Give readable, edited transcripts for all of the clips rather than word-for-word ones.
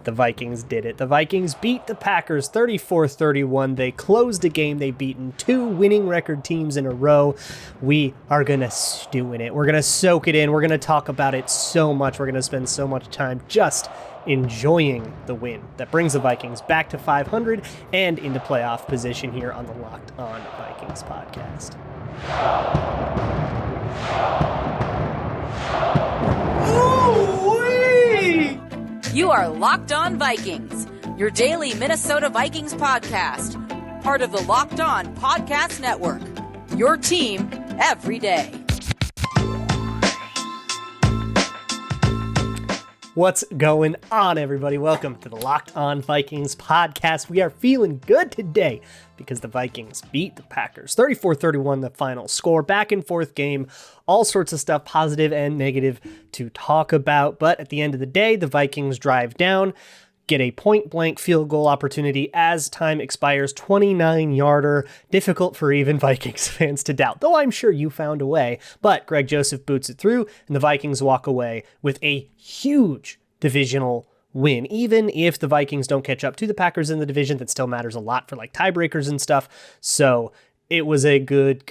the Vikings did it. The Vikings beat the Packers 34-31. They closed a game. They've beaten 2 winning record teams in a row. We are going to stew in it. We're going to soak it in. We're going to talk about it so much. We're going to spend so much time just enjoying the win that brings the Vikings back to 500 and into playoff position here on the Locked On Vikings podcast. Ooh-wee! You are Locked On Vikings, your daily Minnesota Vikings podcast, part of the Locked On Podcast Network, your team every day. What's going on, everybody? Welcome to the Locked On Vikings podcast. We are feeling good today because the Vikings beat the Packers 34-31, the final score. Back and forth game, all sorts of stuff, positive and negative to talk about. But at the end of the day, the Vikings drive down, get a point-blank field goal opportunity as time expires, 29-yarder, difficult for even Vikings fans to doubt, though I'm sure you found a way. But Greg Joseph boots it through, and the Vikings walk away with a huge divisional win. Even if the Vikings don't catch up to the Packers in the division, that still matters a lot for like tiebreakers and stuff. So it was a good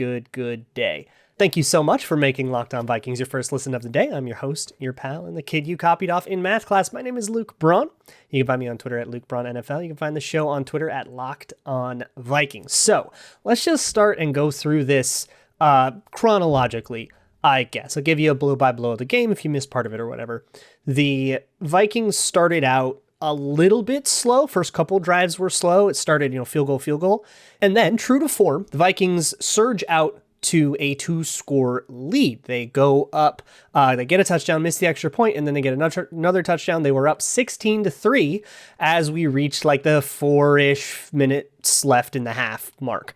day. Thank you so much for making Locked On Vikings your first listen of the day. I'm your host, your pal, and the kid you copied off in math class. My name is Luke Braun. You can find me on Twitter at LukeBraunNFL. You can find the show on Twitter at Locked On Vikings. So let's just start and go through this chronologically, I guess. I'll give you a blow-by-blow of the game if you missed part of it or whatever. The Vikings started out a little bit slow. First couple drives were slow. It started, field goal. And then, true to form, the Vikings surge out to a 2-score lead. They go up, they get a touchdown, miss the extra point, and then they get another touchdown. They were up 16-3 as we reached like the 4-ish minutes left in the half mark.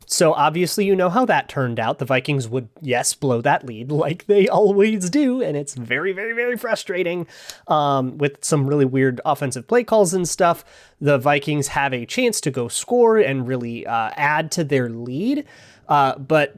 So obviously you know how that turned out. The Vikings would, yes, blow that lead like they always do, and it's very, very, very frustrating with some really weird offensive play calls and stuff. The Vikings have a chance to go score and really add to their lead, but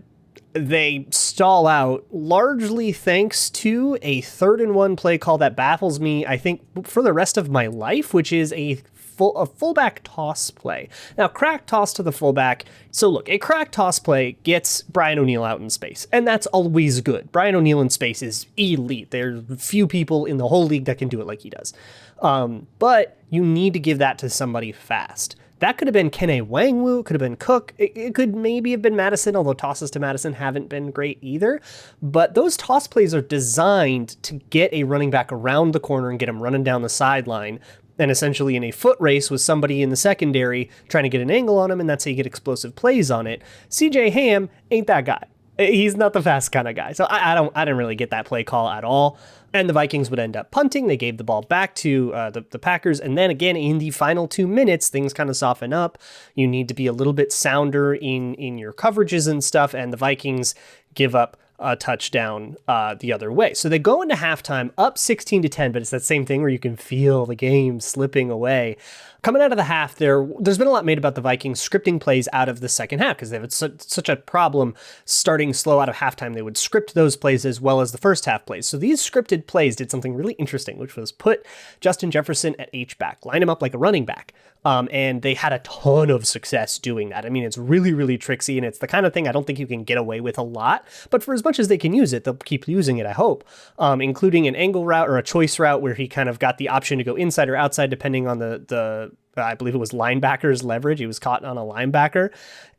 they stall out largely thanks to a 3rd-and-1 play call that baffles me, I think, for the rest of my life, which is a fullback toss play. Now, crack toss to the fullback. So look, a crack toss play gets Brian O'Neill out in space, and that's always good. Brian O'Neill in space is elite. There's few people in the whole league that can do it like he does. But you need to give that to somebody fast. That could have been Kenny Wangwu, it could have been Cook, it could maybe have been Madison, although tosses to Madison haven't been great either. But those toss plays are designed to get a running back around the corner and get him running down the sideline, and essentially in a foot race with somebody in the secondary trying to get an angle on him, and that's how you get explosive plays on it. CJ Ham ain't that guy. He's not the fast kind of guy. So I didn't really get that play call at all. And the Vikings would end up punting. They gave the ball back to the Packers. And then again, in the final 2 minutes, things kind of soften up. You need to be a little bit sounder in your coverages and stuff. And the Vikings give up a touchdown the other way. So they go into halftime up 16-10, but it's that same thing where you can feel the game slipping away. Coming out of the half, there's been a lot made about the Vikings scripting plays out of the second half because they have such a problem starting slow out of halftime. They would script those plays as well as the first half plays. So these scripted plays did something really interesting, which was put Justin Jefferson at H-back, line him up like a running back. And they had a ton of success doing that. I mean, it's really, really tricksy, and it's the kind of thing I don't think you can get away with a lot. But for as much as they can use it, they'll keep using it, I hope, including an angle route or a choice route where he kind of got the option to go inside or outside, depending on the I believe it was linebacker's leverage. He was caught on a linebacker,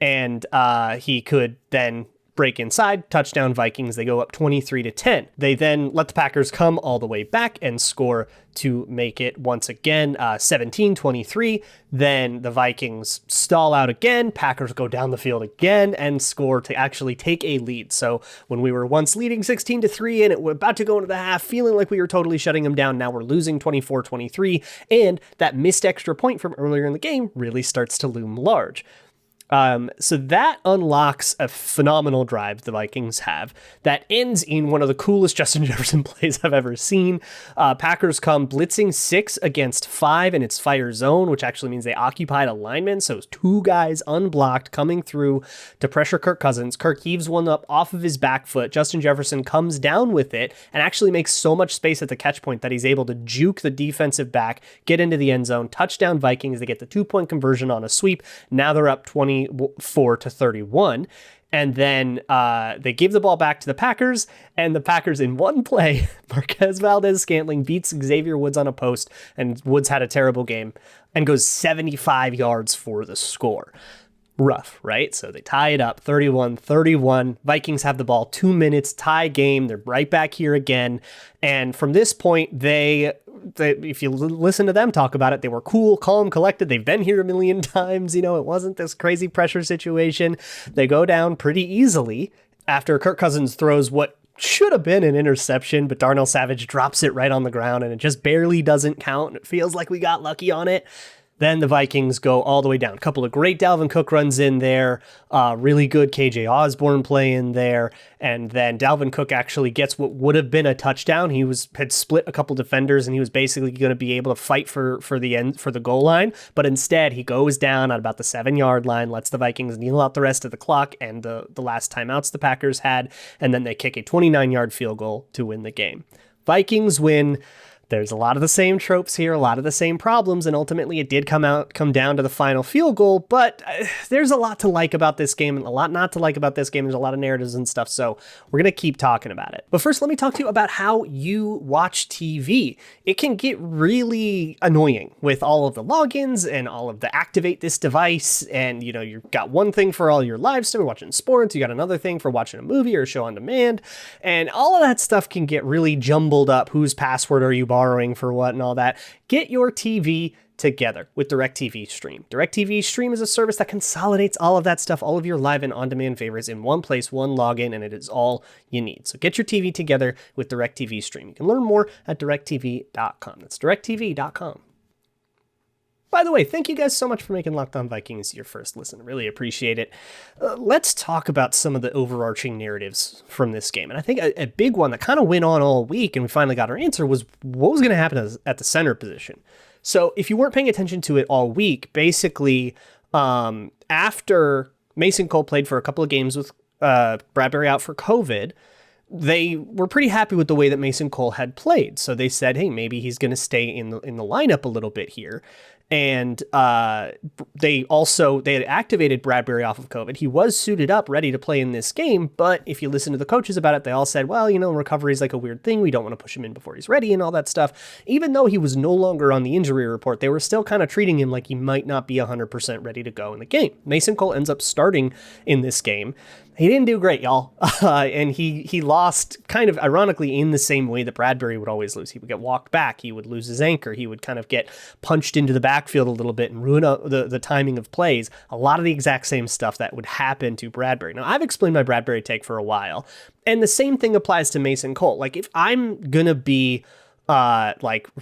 and he could then break inside, touchdown Vikings. They go up 23-10. They then let the Packers come all the way back and score to make it once again 17-23. Then the Vikings stall out again. Packers go down the field again and score to actually take a lead. So when we were once leading 16-3 and it was about to go into the half, feeling like we were totally shutting them down, now we're losing 24-23. And that missed extra point from earlier in the game really starts to loom large. So that unlocks a phenomenal drive the Vikings have that ends in one of the coolest Justin Jefferson plays I've ever seen. Packers come blitzing 6 against 5 in its fire zone, which actually means they occupied a lineman. So 2 guys unblocked coming through to pressure Kirk Cousins. Kirk heaves one up off of his back foot. Justin Jefferson comes down with it and actually makes so much space at the catch point that he's able to juke the defensive back, get into the end zone, touchdown Vikings. They get the 2-point conversion on a sweep. Now they're up 24-31. And then they give the ball back to the Packers, and the Packers in one play, Marquez Valdez-Scantling beats Xavier Woods on a post, and Woods had a terrible game and goes 75 yards for the score. Rough, right? So they tie it up 31-31. Vikings have the ball, 2 minutes, tie game. They're right back here again. And from this point, they if you listen to them talk about it, they were cool, calm, collected. They've been here a million times. You know, it wasn't this crazy pressure situation. They go down pretty easily after Kirk Cousins throws what should have been an interception, but Darnell Savage drops it right on the ground and it just barely doesn't count. It feels like we got lucky on it. Then the Vikings go all the way down. A couple of great Dalvin Cook runs in there. Really good KJ Osborne play in there. And then Dalvin Cook actually gets what would have been a touchdown. He had split a couple defenders and he was basically going to be able to fight for the goal line. But instead, he goes down at about the 7-yard line, lets the Vikings kneel out the rest of the clock and the last timeouts the Packers had. And then they kick a 29-yard field goal to win the game. Vikings win. There's a lot of the same tropes here, a lot of the same problems, and ultimately it did come down to the final field goal, but there's a lot to like about this game and a lot not to like about this game. There's a lot of narratives and stuff, so we're going to keep talking about it. But first, let me talk to you about how you watch TV. It can get really annoying with all of the logins and all of the activate this device, and you know, you've got one thing for all your live stuff, watching sports, you got another thing for watching a movie or a show on demand, and all of that stuff can get really jumbled up. Whose password are you borrowing for what and all that? Get your TV together with DirecTV Stream. DirecTV Stream is a service that consolidates all of that stuff, all of your live and on-demand favorites in one place, one login, and it is all you need. So get your TV together with DirecTV Stream. You can learn more at directtv.com. That's directtv.com. By the way, thank you guys so much for making Locked On Vikings your first listen. I really appreciate it. Let's talk about some of the overarching narratives from this game. And I think a big one that kind of went on all week and we finally got our answer was what was going to happen at the center position. So if you weren't paying attention to it all week, basically after Mason Cole played for a couple of games with Bradbury out for COVID, they were pretty happy with the way that Mason Cole had played. So they said, hey, maybe he's going to stay in the lineup a little bit here. And they had activated Bradbury off of COVID. He was suited up, ready to play in this game. But if you listen to the coaches about it, they all said, well, you know, recovery is like a weird thing. We don't want to push him in before he's ready and all that stuff. Even though he was no longer on the injury report, they were still kind of treating him like he might not be 100% ready to go in the game. Mason Cole ends up starting in this game. He didn't do great, y'all. And he lost kind of ironically in the same way that Bradbury would always lose. He would get walked back. He would lose his anchor. He would kind of get punched into the backfield a little bit and ruin the timing of plays. A lot of the exact same stuff that would happen to Bradbury. Now, I've explained my Bradbury take for a while. And the same thing applies to Mason Cole. Like, if I'm going to be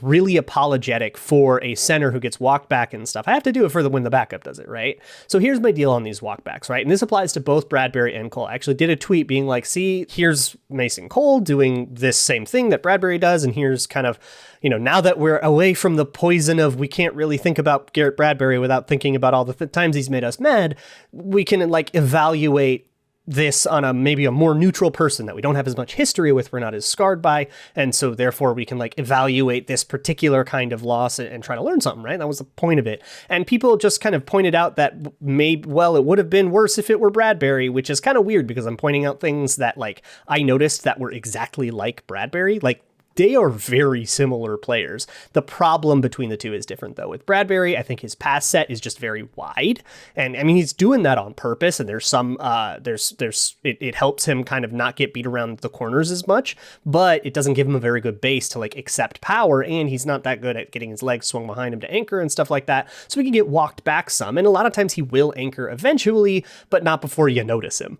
really apologetic for a center who gets walked back and stuff, I have to do it for when the backup does it, right? So here's my deal on these walkbacks, right? And this applies to both Bradbury and Cole. I actually did a tweet being like, see, here's Mason Cole doing this same thing that Bradbury does, and here's kind of, you know, now that we're away from the poison of we can't really think about Garrett Bradbury without thinking about all the times he's made us mad, we can like evaluate this on maybe a more neutral person that we don't have as much history with, we're not as scarred by, and so therefore we can like evaluate this particular kind of loss and try to learn something, right? That was the point of it. And people just kind of pointed out that it would have been worse if it were Bradbury, which is kind of weird because I'm pointing out things that like I noticed that were exactly like Bradbury. Like, they are very similar players. The problem between the two is different, though. With Bradbury, I think his pass set is just very wide. And I mean, he's doing that on purpose. And there's some, it helps him kind of not get beat around the corners as much, but it doesn't give him a very good base to like accept power. And he's not that good at getting his legs swung behind him to anchor and stuff like that. So he can get walked back some. And a lot of times he will anchor eventually, but not before you notice him.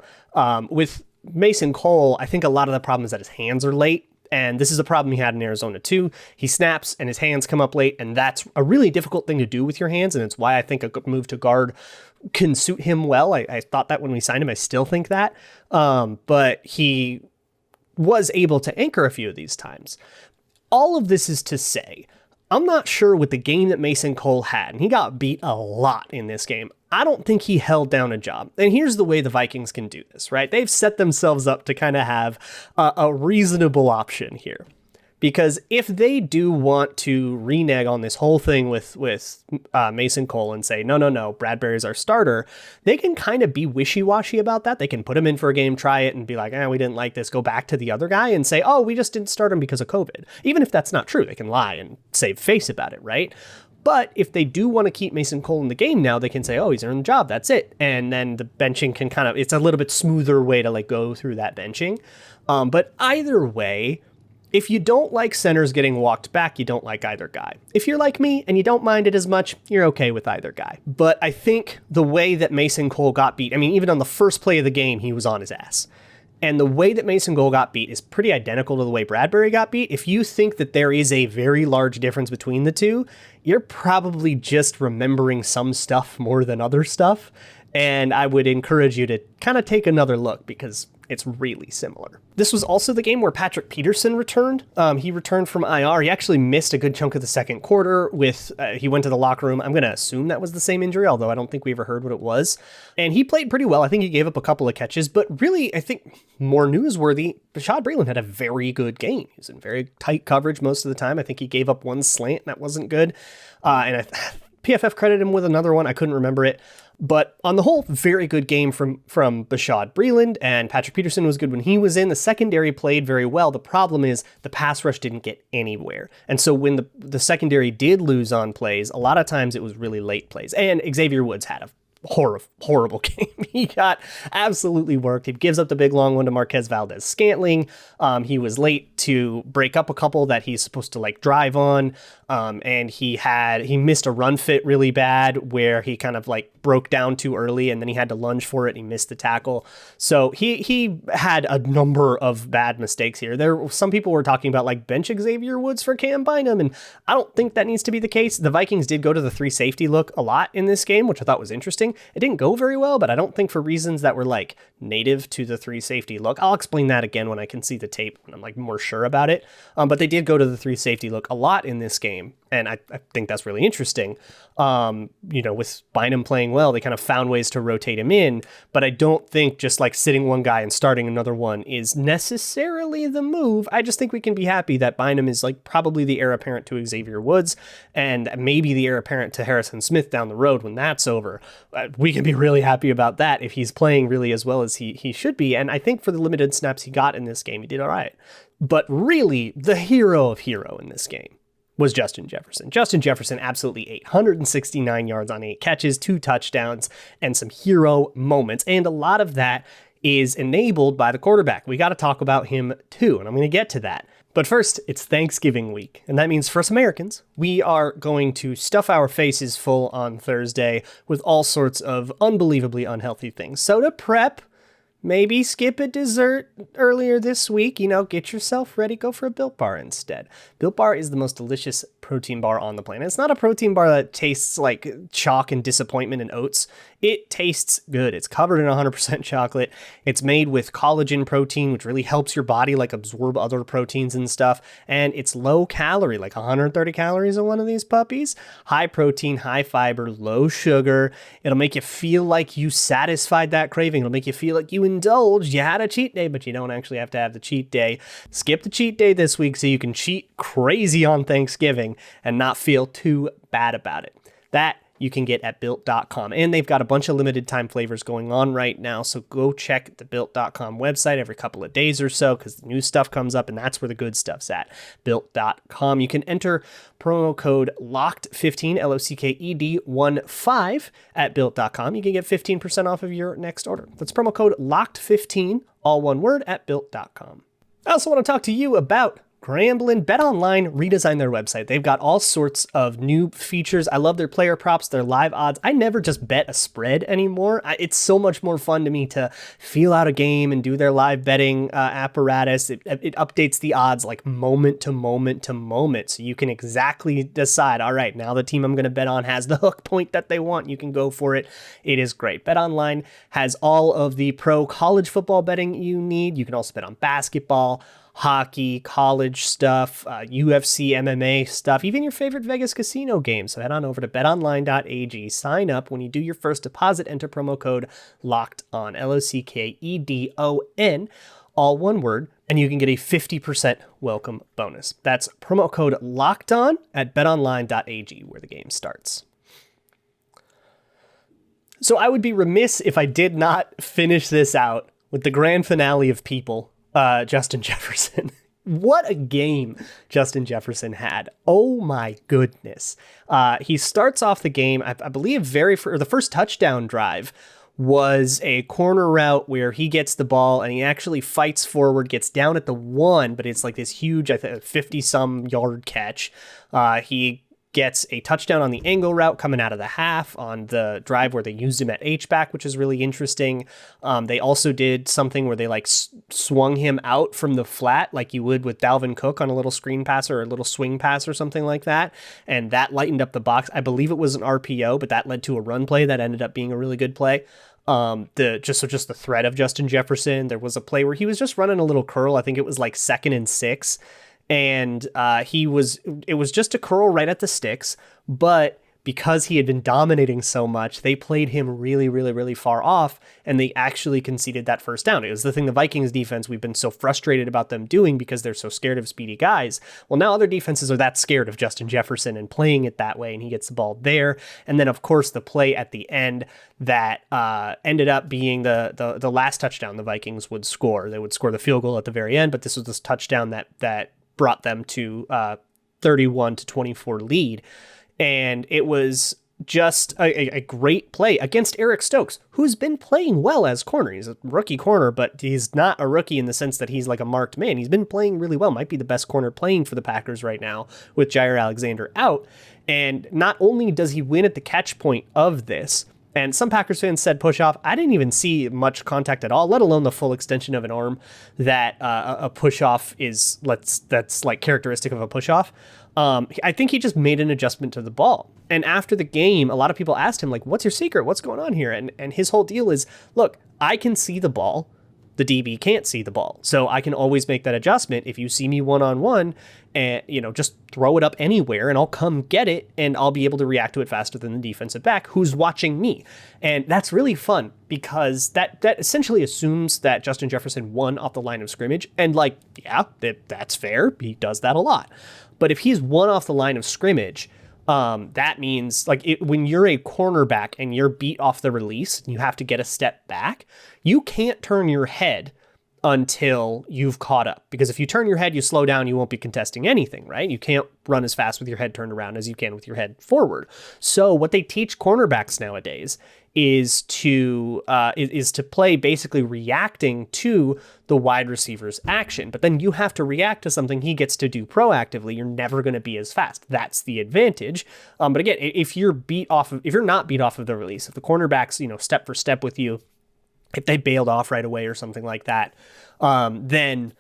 With Mason Cole, I think a lot of the problem is that his hands are late. And this is a problem he had in Arizona too. He snaps and his hands come up late, and that's a really difficult thing to do with your hands. And it's why I think a move to guard can suit him well. I thought that when we signed him. I still think that. But he was able to anchor a few of these times. All of this is to say, I'm not sure with the game that Mason Cole had, and he got beat a lot in this game. I don't think he held down a job. And here's the way the Vikings can do this, right? They've set themselves up to kind of have a reasonable option here. Because if they do want to renege on this whole thing with Mason Cole and say, no, Bradbury's our starter, they can kind of be wishy-washy about that. They can put him in for a game, try it, and be like, we didn't like this, go back to the other guy and say, we just didn't start him because of COVID. Even if that's not true, they can lie and save face about it, right? But if they do want to keep Mason Cole in the game now, they can say, he's earned the job, that's it. And then the benching can it's a little bit smoother way to go through that benching. But either way, if you don't like centers getting walked back, you don't like either guy. If you're like me and you don't mind it as much, you're okay with either guy. But I think the way that Mason Cole got beat, even on the first play of the game, he was on his ass. And the way that Mason Cole got beat is pretty identical to the way Bradbury got beat. If you think that there is a very large difference between the two, you're probably just remembering some stuff more than other stuff. And I would encourage you to kind of take another look because it's really similar. This was also the game where Patrick Peterson returned. He returned from IR. He actually missed a good chunk of the second quarter he went to the locker room. I'm going to assume that was the same injury, although I don't think we ever heard what it was. And he played pretty well. I think he gave up a couple of catches, but really, I think more newsworthy, Bashaud Breeland had a very good game. He was in very tight coverage most of the time. I think he gave up one slant, and that wasn't good. PFF credited him with another one. I couldn't remember it. But on the whole, very good game from Bashaud Breeland, and Patrick Peterson was good when he was in. The secondary played very well. The problem is the pass rush didn't get anywhere. And so when the secondary did lose on plays, a lot of times it was really late plays. And Xavier Woods had a horrible game. He got absolutely worked. He gives up the big long one to Marquez Valdez-Scantling. He was late to break up a couple that he's supposed to drive on. And he missed a run fit really bad where he kind of broke down too early and then he had to lunge for it and he missed the tackle. So he had a number of bad mistakes here. Some people were talking about bench Xavier Woods for Cam Bynum, and I don't think that needs to be the case. The Vikings did go to the 3 safety look a lot in this game, which I thought was interesting. It didn't go very well, but I don't think for reasons that were native to the 3 safety look. I'll explain that again when I can see the tape and I'm more sure about it. But they did go to the 3 safety look a lot in this game. And I think that's really interesting. With Bynum playing well, they kind of found ways to rotate him in, but I don't think just sitting one guy and starting another one is necessarily the move. I just think we can be happy that Bynum is probably the heir apparent to Xavier Woods and maybe the heir apparent to Harrison Smith down the road when that's over. We can be really happy about that if he's playing really as well as he should be. And I think for the limited snaps he got in this game, he did all right. But really, the hero of hero in this game was Justin Jefferson. Justin Jefferson absolutely ate 169 yards on 8 catches, 2 touchdowns, and some hero moments. And a lot of that is enabled by the quarterback. We got to talk about him too, and I'm going to get to that. But first, it's Thanksgiving week, and that means for us Americans, we are going to stuff our faces full on Thursday with all sorts of unbelievably unhealthy things. So to prep, maybe skip a dessert earlier this week. Get yourself ready. Go for a Built Bar instead. Built Bar is the most delicious protein bar on the planet. It's not a protein bar that tastes like chalk and disappointment and oats. It tastes good. It's covered in 100% chocolate. It's made with collagen protein, which really helps your body absorb other proteins and stuff. And it's low calorie, 130 calories in one of these puppies. High protein, high fiber, low sugar. It'll make you feel like you satisfied that craving. It'll make you feel like you indulged. You had a cheat day, but you don't actually have to have the cheat day. Skip the cheat day this week so you can cheat crazy on Thanksgiving and not feel too bad about it. That you can get at Built.com. And they've got a bunch of limited time flavors going on right now. So go check the Built.com website every couple of days or so because the new stuff comes up and that's where the good stuff's at. Built.com. You can enter promo code LOCKED15, LOCKED15 at Built.com. You can get 15% off of your next order. That's promo code LOCKED15, all one word, at Built.com. I also want to talk to you about Grambling. BetOnline redesigned their website. They've got all sorts of new features. I love their player props, their live odds. I never just bet a spread anymore. It's so much more fun to me to feel out a game and do their live betting apparatus. It updates the odds like moment to moment to moment. So you can exactly decide, all right, now the team I'm going to bet on has the hook point that they want. You can go for it. It is great. BetOnline has all of the pro college football betting you need. You can also bet on basketball, hockey, college stuff, UFC, MMA stuff, even your favorite Vegas casino games. So head on over to betonline.ag, sign up. When you do your first deposit, enter promo code LOCKEDON, LOCKEDON, all one word, and you can get a 50% welcome bonus. That's promo code LOCKEDON at betonline.ag, where the game starts. So I would be remiss if I did not finish this out with the grand finale of people, Justin Jefferson. What a game Justin Jefferson had. Oh my goodness. He starts off the game, I believe the first touchdown drive was a corner route where he gets the ball and he actually fights forward, gets down at the 1, but it's like this huge, I think, 50-some yard catch. He gets a touchdown on the angle route coming out of the half on the drive where they used him at H-back, which is really interesting. They also did something where they like swung him out from the flat like you would with Dalvin Cook on a little screen pass or a little swing pass or something like that. And that lightened up the box. I believe it was an RPO, but that led to a run play that ended up being a really good play. Just the threat of Justin Jefferson. There was a play where he was just running a little curl. I think it was like 2nd and 6. And it was just a curl right at the sticks, but because he had been dominating so much, they played him really, really, really far off, and they actually conceded that first down. It was the thing the Vikings defense, we've been so frustrated about them doing because they're so scared of speedy guys. Well, now other defenses are that scared of Justin Jefferson and playing it that way, and he gets the ball there. And then, of course, the play at the end that ended up being the last touchdown the Vikings would score. They would score the field goal at the very end, but this was this touchdown that brought them to 31-24 lead. And it was just a great play against Eric Stokes, who's been playing well as corner. He's a rookie corner, but he's not a rookie in the sense that he's like a marked man. He's been playing really well, might be the best corner playing for the Packers right now with Jair Alexander out. And not only does he win at the catch point of this, and some Packers fans said push off. I didn't even see much contact at all, let alone the full extension of an arm that a push off is. That's like characteristic of a push off. I think he just made an adjustment to the ball. And after the game, a lot of people asked him, like, what's your secret? What's going on here? And his whole deal is, look, I can see the ball. The DB can't see the ball. So I can always make that adjustment. If you see me one-on-one and, just throw it up anywhere and I'll come get it and I'll be able to react to it faster than the defensive back who's watching me. And that's really fun because that essentially assumes that Justin Jefferson won off the line of scrimmage. And that's fair. He does that a lot. But if he's won off the line of scrimmage, that means when you're a cornerback and you're beat off the release and you have to get a step back, you can't turn your head until you've caught up. Because if you turn your head, you slow down, you won't be contesting anything, right? You can't run as fast with your head turned around as you can with your head forward. So what they teach cornerbacks nowadays is to play basically reacting to the wide receiver's action. But then you have to react to something he gets to do proactively. You're never going to be as fast. That's the advantage. But again, if you're not beat off of the release, if the cornerbacks, step for step with you, if they bailed off right away or something like that, then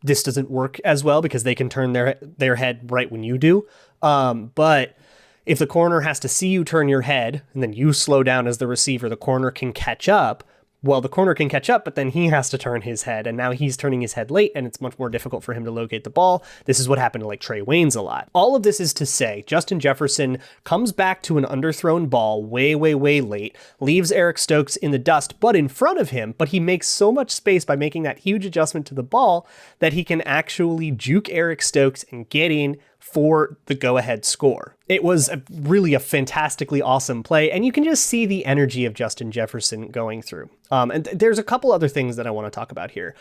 this doesn't work as well because they can turn their head right when you do. But if the corner has to see you turn your head and then you slow down as the receiver, the corner can catch up. Well, the corner can catch up, but then he has to turn his head, and now he's turning his head late, and it's much more difficult for him to locate the ball. This is what happened to Trey Waynes a lot. All of this is to say, Justin Jefferson comes back to an underthrown ball way, way, way late, leaves Eric Stokes in the dust, but in front of him, but he makes so much space by making that huge adjustment to the ball that he can actually juke Eric Stokes and get in for the go-ahead score. It was really a fantastically awesome play, and you can just see the energy of Justin Jefferson going through. And there's a couple other things that I want to talk about here.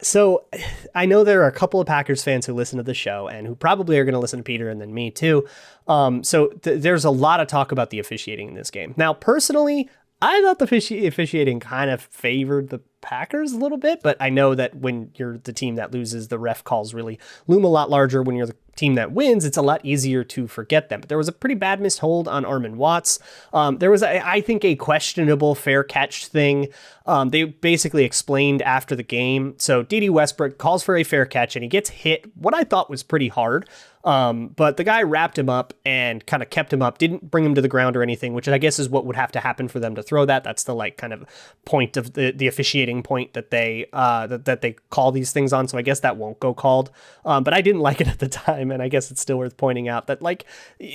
So I know there are a couple of Packers fans who listen to the show and who probably are going to listen to Peter and then me too. So there's a lot of talk about the officiating in this game. Now, personally, I thought the officiating kind of favored the Packers a little bit, but I know that when you're the team that loses, the ref calls really loom a lot larger. When you're the team that wins, it's a lot easier to forget them. But there was a pretty bad missed hold on Armon Watts. There was, I think, a questionable fair catch thing. They basically explained after the game. So D.D. Westbrook calls for a fair catch, and he gets hit, what I thought was pretty hard. But the guy wrapped him up and kind of kept him up, didn't bring him to the ground or anything, which I guess is what would have to happen for them to throw that. That's the like kind of point of the officiating point that they that they call these things on. So I guess that won't go called. But I didn't like it at the time, and I guess it's still worth pointing out that like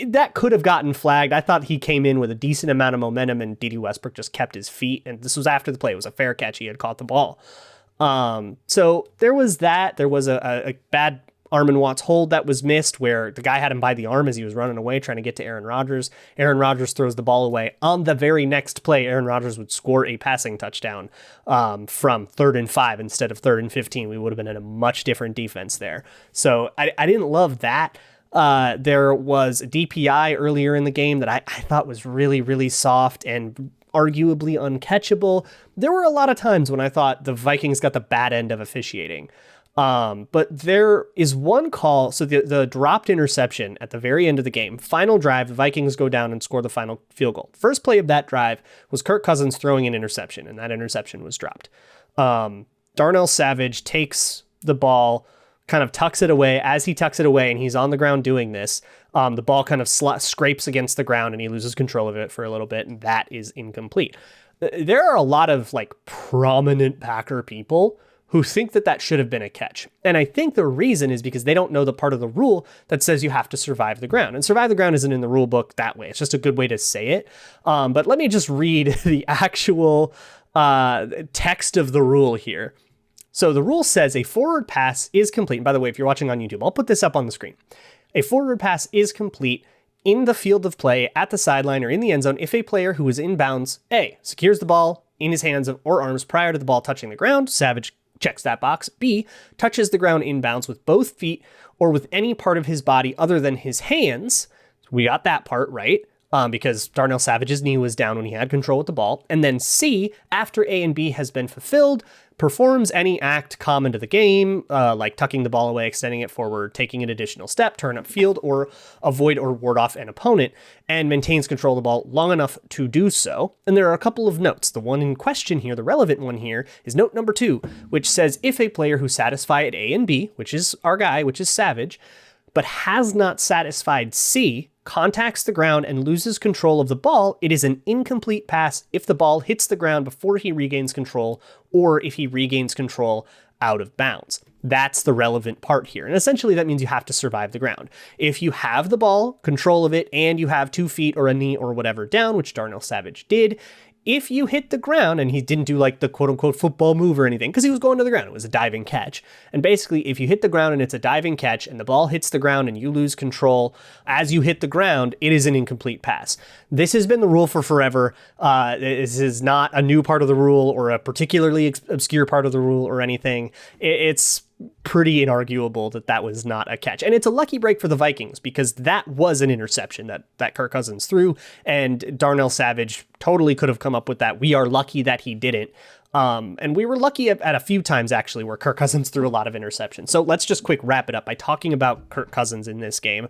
that could have gotten flagged. I thought he came in with a decent amount of momentum, and D.D. Westbrook just kept his feet. And this was after the play. It was a fair catch. He had caught the ball. So there was that. There was a bad Armon Watts hold that was missed where the guy had him by the arm as he was running away trying to get to Aaron Rodgers. Aaron Rodgers throws the ball away. On the very next play, Aaron Rodgers would score a passing touchdown from 3rd and 5 instead of 3rd and 15. We would have been in a much different defense there. So I didn't love that. There was a DPI earlier in the game that I thought was really, really soft and arguably uncatchable. There were a lot of times when I thought the Vikings got the bad end of officiating. But there is one call. So the dropped interception at the very end of the game, final drive, the Vikings go down and score the final field goal. First play of that drive was Kirk Cousins throwing an interception, and that interception was dropped. Darnell Savage takes the ball, kind of tucks it away. As he tucks it away and he's on the ground doing this, the ball kind of scrapes against the ground and he loses control of it for a little bit, and that is incomplete. There are a lot of like prominent Packer people who think that that should have been a catch. And I think the reason is because they don't know the part of the rule that says you have to survive the ground. And survive the ground isn't in the rule book that way. It's just a good way to say it. But let me just read the actual text of the rule here. So the rule says a forward pass is complete. And by the way, if you're watching on YouTube, I'll put this up on the screen. A forward pass is complete in the field of play, at the sideline, or in the end zone if a player who is in bounds, A, secures the ball in his hands or arms prior to the ball touching the ground. Savage checks that box. B, touches the ground inbounds with both feet or with any part of his body other than his hands. We got that part right. Because Darnell Savage's knee was down when he had control with the ball. And then C, after A and B has been fulfilled, performs any act common to the game, like tucking the ball away, extending it forward, taking an additional step, turn up field, or avoid or ward off an opponent, and maintains control of the ball long enough to do so. And there are a couple of notes. The one in question here, the relevant one here, is note number 2, which says if a player who satisfied A and B, which is our guy, which is Savage, but has not satisfied C, contacts the ground and loses control of the ball, it is an incomplete pass if the ball hits the ground before he regains control or if he regains control out of bounds. That's the relevant part here. And essentially that means you have to survive the ground. If you have the ball, control of it, and you have 2 feet or a knee or whatever down, which Darnell Savage did, if you hit the ground, and he didn't do like the quote unquote football move or anything, because he was going to the ground, it was a diving catch. And basically, if you hit the ground and it's a diving catch and the ball hits the ground and you lose control as you hit the ground, it is an incomplete pass. This has been the rule for forever. This is not a new part of the rule or a particularly obscure part of the rule or anything. It's pretty inarguable that that was not a catch. And it's a lucky break for the Vikings because that was an interception that Kirk Cousins threw, and Darnell Savage totally could have come up with that. We are lucky that he didn't. And we were lucky at a few times, actually, where Kirk Cousins threw a lot of interceptions. So let's just quick wrap it up by talking about Kirk Cousins in this game.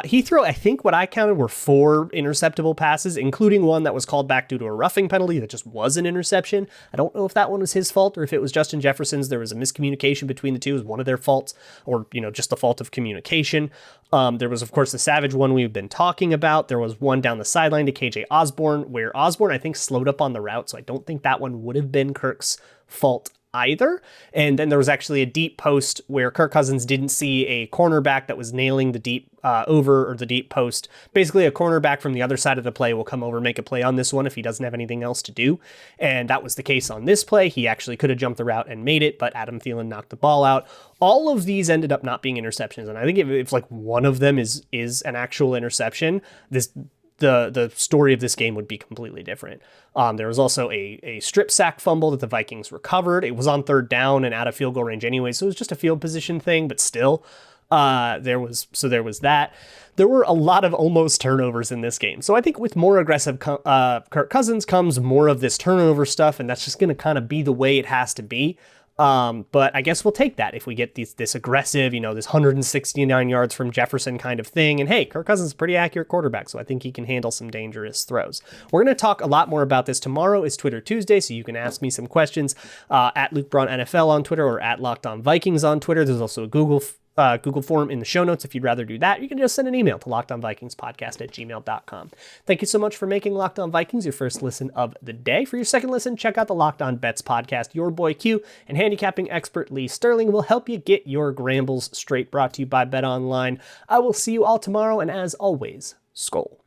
He threw, I think what I counted were 4 interceptable passes, including one that was called back due to a roughing penalty that just was an interception. I don't know if that one was his fault or if it was Justin Jefferson's. There was a miscommunication between the two. It was one of their faults, or, just the fault of communication. There was, of course, the Savage one we've been talking about. There was one down the sideline to KJ Osborne, where Osborne, I think, slowed up on the route. So I don't think that one would have been Kirk's fault either. And then there was actually a deep post where Kirk Cousins didn't see a cornerback that was nailing the deep over, or the deep post. Basically, a cornerback from the other side of the play will come over and make a play on this one if he doesn't have anything else to do. And that was the case on this play. He actually could have jumped the route and made it, but Adam Thielen knocked the ball out. All of these ended up not being interceptions. And I think if like one of them is an actual interception, the story of this game would be completely different. There was also a strip sack fumble that the Vikings recovered. It was on 3rd down and out of field goal range anyway, so it was just a field position thing, but still. There was that. There were a lot of almost turnovers in this game. So I think with more aggressive Kirk Cousins comes more of this turnover stuff, and that's just going to kind of be the way it has to be. But I guess we'll take that if we get this aggressive, this 169 yards from Jefferson kind of thing. And hey, Kirk Cousins is a pretty accurate quarterback, so I think he can handle some dangerous throws. We're going to talk a lot more about this tomorrow. It's Twitter Tuesday, so you can ask me some questions at Luke Braun NFL on Twitter or at Locked On Vikings on Twitter. There's also a Google form in the show notes. If you'd rather do that, you can just send an email to lockedonvikingspodcast@gmail.com. Thank you so much for making Locked On Vikings your first listen of the day. For your second listen, check out the Locked On Bets podcast. Your boy Q and handicapping expert Lee Sterling will help you get your Grambles straight, brought to you by Bet Online. I will see you all tomorrow, and as always, Skol.